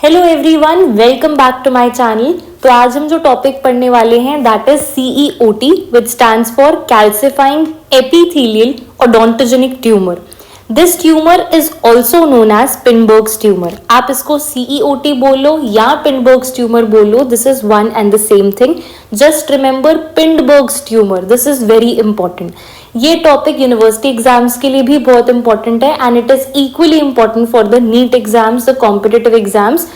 Hello everyone, welcome back to my channel. तो आज हम जो टॉपिक पढ़ने वाले हैं that is CEOT which stands for calcifying epithelial odontogenic tumour. This tumour is also known as Pindborg's tumour. आप इसको CEOT बोलो या पिनबर्ग्स ट्यूमर बोलो, this is one and the same thing. Just remember Pindborg's tumour, this is very important. ये topic university exams के लिए भी बहुत इंपॉर्टेंट है and it is equally important for the NEET exams, the competitive exams.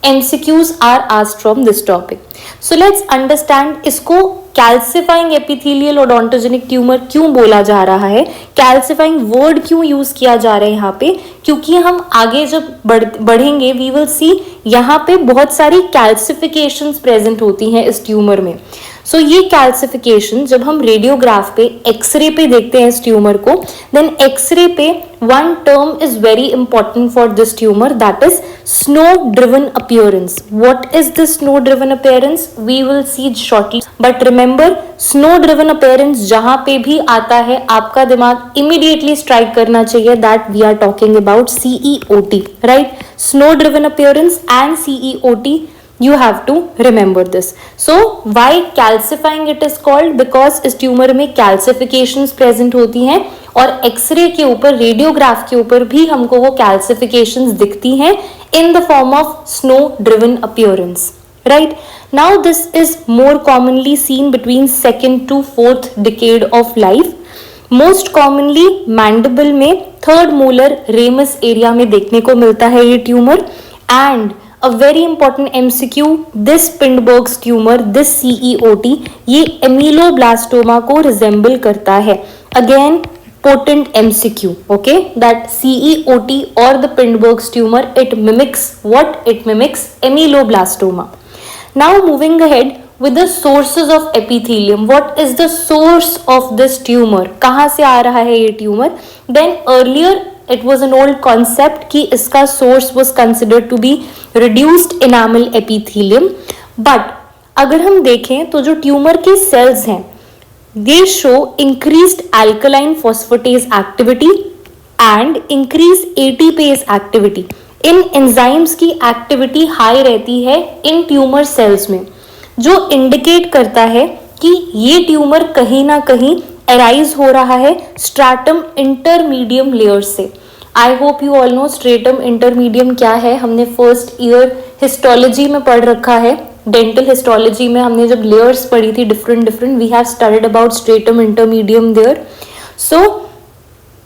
MCQs are asked from this topic. So let's understand इसको कैल्सिफाइंग epithelial odontogenic tumour क्यों बोला जा रहा है, कैल्सिफाइंग वर्ड क्यों यूज किया जा रहा है यहाँ पे, क्योंकि हम आगे जब बढ़ेंगे वी विल सी यहाँ पे बहुत सारी कैल्सिफिकेशंस प्रेजेंट होती हैं इस ट्यूमर में। सो ये कैल्सिफिकेशन जब हम रेडियोग्राफ पे एक्सरे पे देखते हैं इस ट्यूमर को, देन एक्सरे पे one term is very important for this tumour that is snow driven appearance. What is this snow driven appearance we will see shortly, but remember snow driven appearance जहां पे भी आता है आपका दिमाग immediately strike करना चाहिए that we are talking about CEOT, right? Snow driven appearance and CEOT, you have to remember this. So why calcifying it is called? Because इस ट्यूमर में calcifications present होती हैं और एक्सरे के ऊपर, रेडियोग्राफ के ऊपर भी हमको वो calcifications दिखती हैं in the form of snow driven appearance, right? Now this is more commonly seen between second to fourth decade of life. Most commonly mandible में थर्ड मोलर रेमस एरिया में देखने को मिलता है ये tumour. And A very important MCQ, this Pindberg's tumor, this CEOT, ये एमिलोब्लास्टोमा को resemble करता है। Again, potent MCQ, okay? That CEOT or the Pindberg's tumor, it mimics what? It mimics emeloblastoma. Now moving ahead with the sources of epithelium. What is the source of this tumor? कहाँ से आ रहा है ये tumour? Then earlier it was an old concept कि इसका source was considered to be reduced enamel epithelium, but अगर हम देखें तो जो ट्यूमर के cells हैं they show increased alkaline phosphatase activity and increased ATPase activity. In enzymes की activity high रहती है इन ट्यूमर cells में, जो indicate करता है कि ये ट्यूमर कहीं ना कहीं अराइज हो रहा है स्ट्रैटम इंटरमीडियम लेयर से। I hope you all know stratum इंटरमीडियम क्या है, हमने फर्स्ट ईयर हिस्टोलॉजी में पढ़ रखा है। डेंटल हिस्टोलॉजी में हमने जब लेयर्स पढ़ी थी different we have studied about stratum intermedium there. So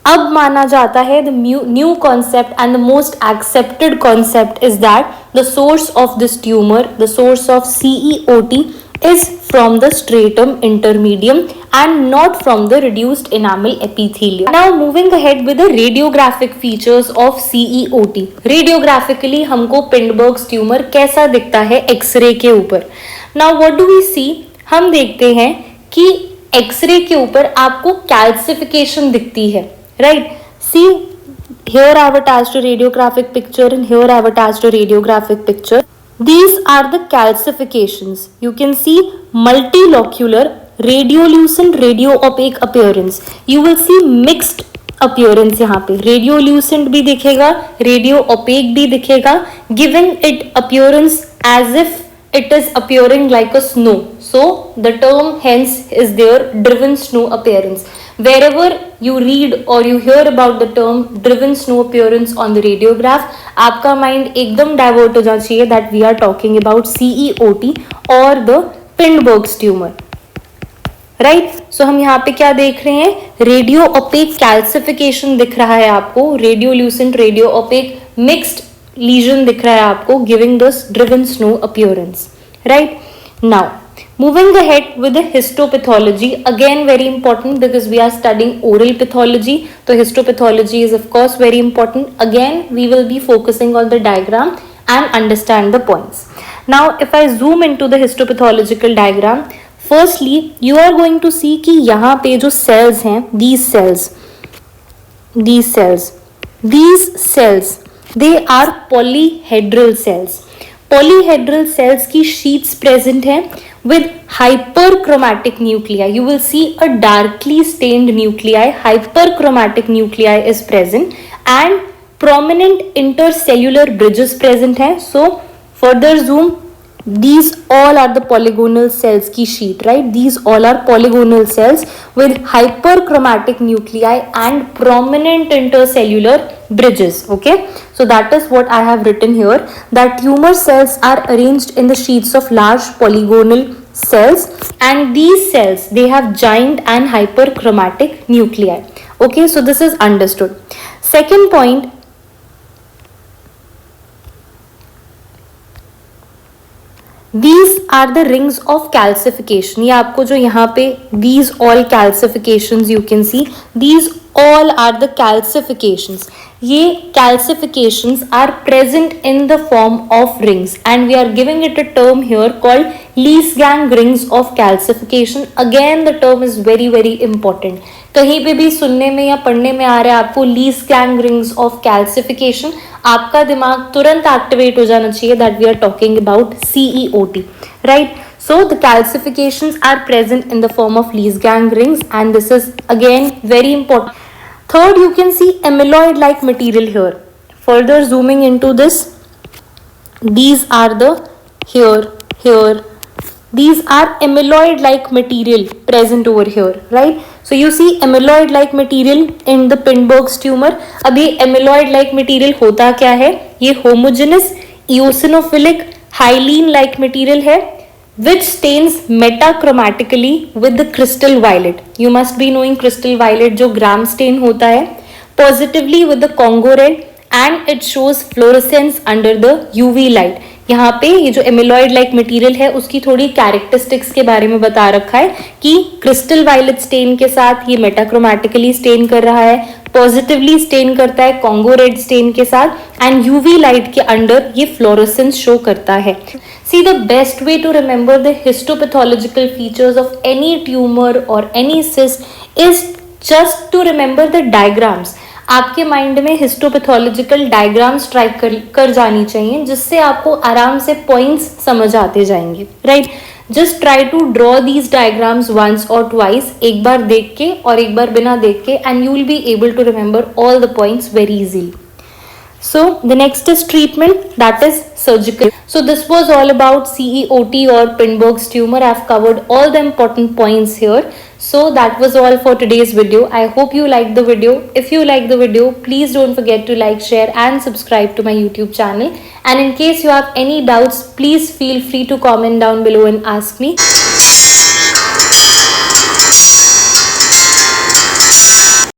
अब माना जाता है the new concept and the most accepted concept is that the source of this tumour, the source of CEOT is from the stratum intermedium and not from the reduced enamel epithelium. Now moving ahead with the radiographic features of CEOT. Radiographically हमको Pindberg's tumor कैसा दिखता है x ray के ऊपर? Now what do we see? हम देखते हैं कि एक्सरे के ऊपर आपको calcification दिखती है, right? See, here I have attached a radiographic picture and here I have attached a radiographic picture. These are the calcifications. You can see multilocular, radiolucent, radioopaque appearance. You will see mixed appearance यहाँ पे, radiolucent भी दिखेगा, radioopaque भी दिखेगा, giving it appearance as if it is appearing like a snow. So the term hence is there, driven snow appearance. Wherever you read or you hear about the term driven snow appearance on the radiograph, आपका mind एकदम divert हो जाना चाहिए that we are talking about CEOT or the Pindberg's tumor, right? So हम यहाँ पे क्या देख रहे हैं? रेडियो ओपेक कैल्सिफिकेशन दिख रहा है आपको, रेडियोल्यूसेंट, रेडियो ओपेक मिक्स्ड लीजन दिख रहा है आपको, giving this driven snow appearance, right? Now moving ahead with the histopathology, again very important because we are studying oral pathology, so histopathology is of course very important. Again we will be focusing on the diagram and understand the points. Now if I zoom into the histopathological diagram, firstly you are going to see कि यहाँ पे जो cells हैं, these cells they are polyhedral cells. Polyhedral cells की sheets present हैं with hyperchromatic nuclei. You will see a darkly stained nuclei, hyperchromatic nuclei is present and prominent intercellular bridges present हैं. So further zoom, these all are the polygonal cells की sheet, right? These all are polygonal cells with hyperchromatic nuclei and prominent intercellular bridges. Okay, so that is what I have written here, that tumor cells are arranged in the sheets of large polygonal cells, and these cells, they have giant and hyperchromatic nuclei. Okay, so this is understood. Second point, these are the rings of calcification. ये आपको जो यहाँ पे these all calcifications you can see, these all are the calcifications. ये calcifications are present in the form of rings, and we are giving it a term here called Lees-Gang rings of calcification. Again the term is very very important. कहीं पे भी सुनने में या पढ़ने में आ रहा है आपको Lees-Gang rings of calcification, आपका दिमाग तुरंत एक्टिवेट हो जाना चाहिए that we are talking about CEOT, right? So the calcifications are present in the form of Lees-Gang rings, and this is again very important. Third, you can see amyloid like material here. Further zooming into this, these are the here these are amyloid like material present over here, right? So you see amyloid like material in the Pindborg's tumor. अब ये amyloid like material होता क्या है? ये homogeneous eosinophilic hyaline like material है which stains metachromatically with the crystal violet. You must be knowing crystal violet जो gram stain होता है, positively with the Congo red, and it shows fluorescence under the UV light. यहाँ पे ये जो amyloid like material है उसकी थोड़ी कैरेक्टरिस्टिक्स के बारे में बता रखा है कि क्रिस्टल वायलेट स्टेन के साथ ये मेटाक्रोमैटिकली स्टेन कर रहा है, पॉजिटिवली स्टेन करता है कॉन्गो रेड स्टेन के साथ, एंड यूवी लाइट के अंडर ये फ्लोरोसेंस शो करता है. See, the best way to remember the histopathological features of any tumor or any cyst is just to remember the diagrams. आपके mind में histopathological diagrams try कर जानी चाहिए जिससे आपको आराम से पॉइंट्स समझ आते जाएंगे, right? Just try to draw these diagrams once और ट्वाइस, एक बार देख के और एक बार बिना देख के, and you will be able to remember all the points very easily. So the next is treatment, that is surgical. So this was all about CEOT or Pindborg's tumor. I've covered all the important points here. So that was all for today's video. I hope you liked the video. If you like the video, please don't forget to like, share and subscribe to my YouTube channel. And in case you have any doubts, please feel free to comment down below and ask me.